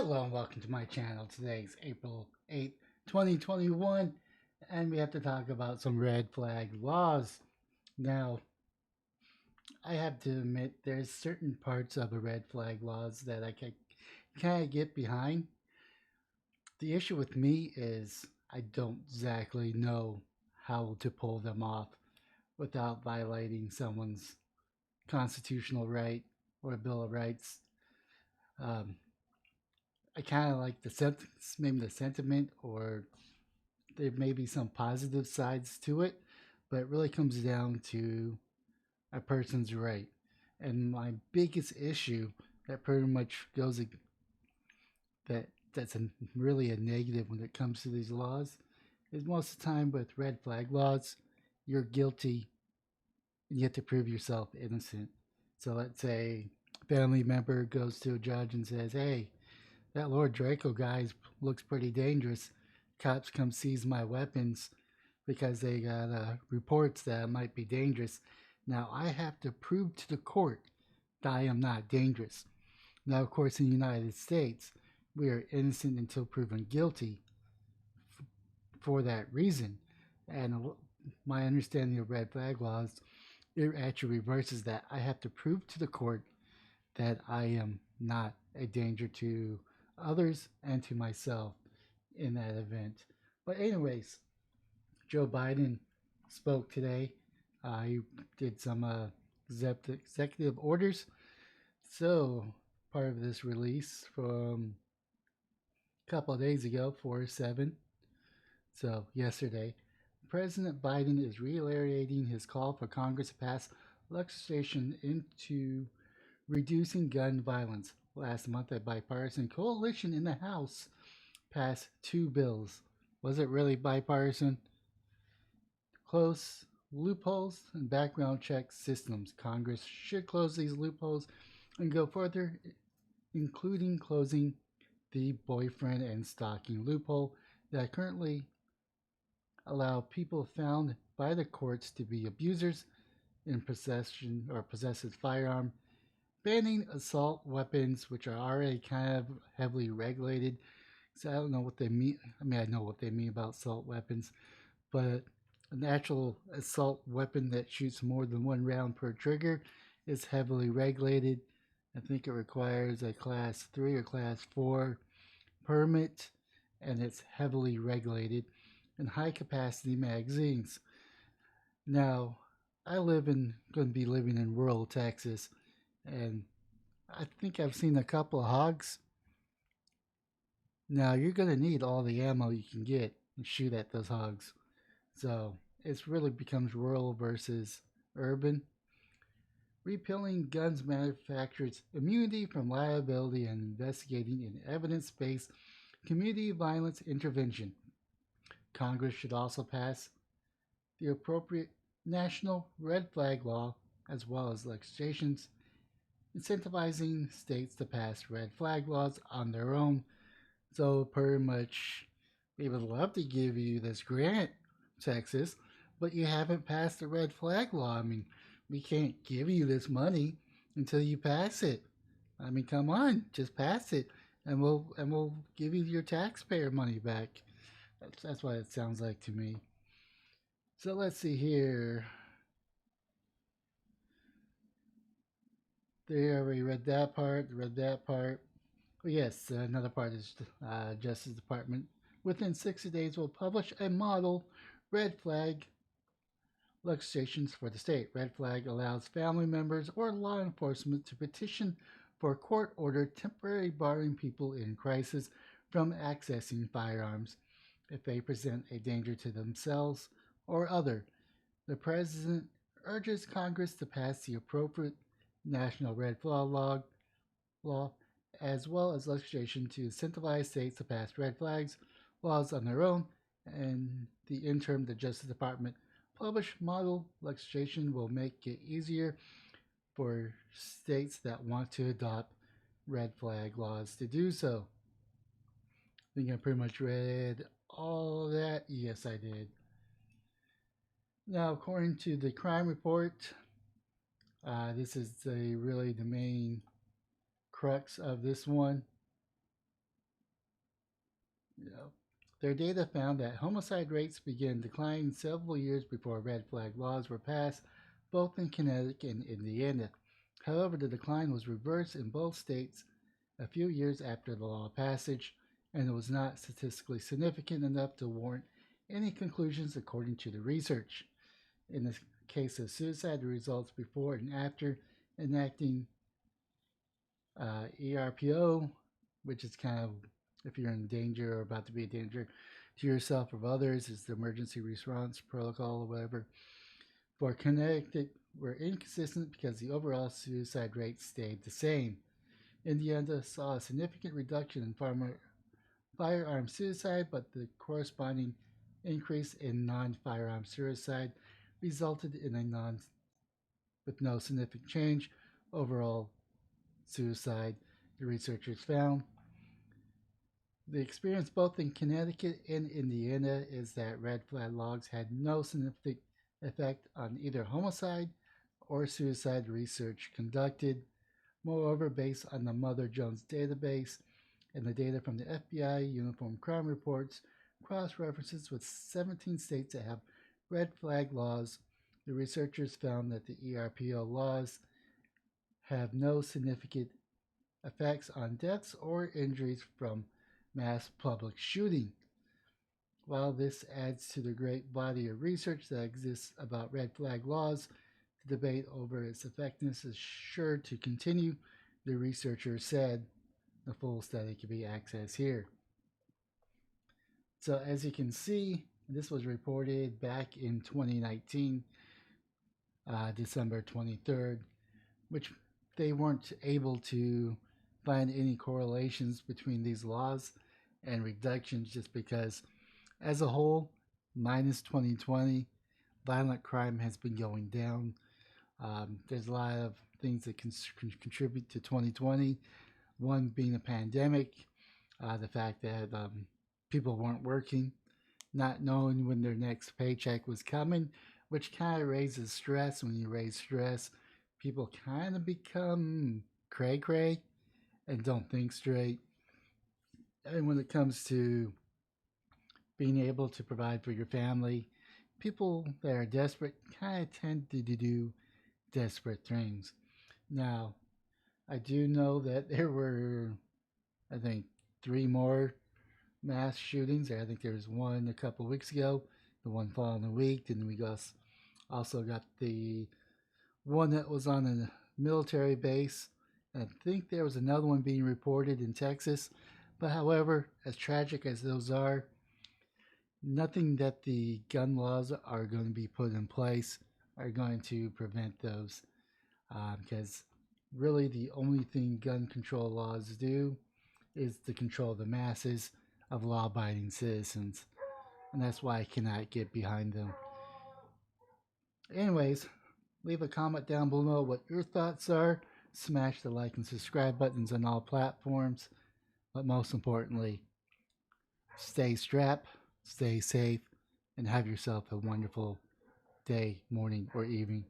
Hello and welcome to my channel. Today's April 8th, 2021, and we have to talk about some red flag laws. Now, I have to admit there's certain parts of a red flag laws that I can kind of get behind. The issue with me is I don't exactly know how to pull them off without violating someone's constitutional right or Bill of Rights. Um, I kind of like maybe the sentiment, or there may be some positive sides to it, but it really comes down to a person's right. And my biggest issue that pretty much goes that's really a negative when it comes to these laws is most of the time with red flag laws, you're guilty and you have to prove yourself innocent. So let's say a family member goes to a judge and says, "Hey, that Lord Draco guy looks pretty dangerous. Cops come seize my weapons because they got reports that it might be dangerous. Now I have to prove to the court that I am not dangerous." Now, of course, in the United States, we are innocent until proven guilty for that reason. And my understanding of red flag laws, it actually reverses that. I have to prove to the court that I am not a danger to others and to myself in that event. But, anyways, Joe Biden spoke today. He did some executive orders. So, part of this release from a couple of days ago, 4/7, so yesterday, President Biden is reiterating his call for Congress to pass legislation into reducing gun violence. Last month, a bipartisan coalition in the House passed two bills. Was it really bipartisan? Close loopholes and background check systems. Congress should close these loopholes and go further, including closing the boyfriend and stalking loophole that currently allow people found by the courts to be abusers in possession or possess a firearm, banning assault weapons, which are already kind of heavily regulated. So I don't know what they mean. I mean, I know what they mean about assault weapons, but an actual assault weapon that shoots more than one round per trigger is heavily regulated. I think it requires a class 3 or class 4 permit, and it's heavily regulated. And high capacity magazines. Now, going to be living in rural Texas, and I think I've seen a couple of hogs. Now, you're going to need all the ammo you can get and shoot at those hogs. So, it really becomes rural versus urban. Repealing guns manufacturers' immunity from liability and investigating in evidence based community violence intervention. Congress should also pass the appropriate national red flag law as well as legislations incentivizing states to pass red flag laws on their own. So, pretty much, we would love to give you this grant, Texas, but you haven't passed the red flag law. I mean, we can't give you this money until you pass it. I mean, come on, just pass it, and we'll give you your taxpayer money back. That's what it sounds like to me. So let's see here. They already read that part. Read that part. Oh, yes, another part is Justice Department within 60 days will publish a model red flag legislations for the state. Red flag allows family members or law enforcement to petition for a court order temporarily barring people in crisis from accessing firearms if they present a danger to themselves or other. The president urges Congress to pass the appropriate national red flag law as well as legislation to incentivize states to pass red flags laws on their own, and the interim the Justice Department published model legislation will make it easier for states that want to adopt red flag laws to do so. I think I pretty much read all of that. Yes, I did. Now, according to the crime report, this is really the main crux of this one. Their data found that homicide rates began declining several years before red flag laws were passed, both in Connecticut and Indiana. However, the decline was reversed in both states a few years after the law passage, and it was not statistically significant enough to warrant any conclusions according to the research. In the case of suicide, the results before and after enacting ERPO, which is kind of if you're in danger or about to be a danger to yourself or others, is the emergency response protocol or whatever. For Connecticut, were inconsistent because the overall suicide rate stayed the same. Indiana saw a significant reduction in firearm suicide, but the corresponding increase in non-firearm suicide resulted in with no significant change overall suicide. The researchers found the experience both in Connecticut and Indiana is that red flag logs had no significant effect on either homicide or suicide research conducted. Moreover, based on the Mother Jones database and the data from the FBI Uniform Crime Reports, cross references with 17 states that have red flag laws, the researchers found that the ERPO laws have no significant effects on deaths or injuries from mass public shooting. While this adds to the great body of research that exists about red flag laws, the debate over its effectiveness is sure to continue, the researcher said. The full study can be accessed here. So, as you can see, this was reported back in 2019, December 23rd, which they weren't able to find any correlations between these laws and reductions just because, as a whole, minus 2020, violent crime has been going down. There's a lot of things that can contribute to 2020. One being a pandemic, the fact that people weren't working, not knowing when their next paycheck was coming, which kind of raises stress. When you raise stress, people kind of become cray cray and don't think straight. And when it comes to being able to provide for your family, people that are desperate kind of tend to do desperate things. Now, I do know that there were, I think, 3 more mass shootings. I think there was one a couple of weeks ago, the one following week, and we also got the one that was on a military base. And I think there was another one being reported in Texas. But however, as tragic as those are, nothing that the gun laws are going to be put in place are going to prevent those. Because really the only thing gun control laws do is to control the masses of law-abiding citizens. And that's why I cannot get behind them. Anyways, leave a comment down below what your thoughts are. Smash the like and subscribe buttons on all platforms. But most importantly, stay strapped, stay safe, and have yourself a wonderful day, morning, or evening.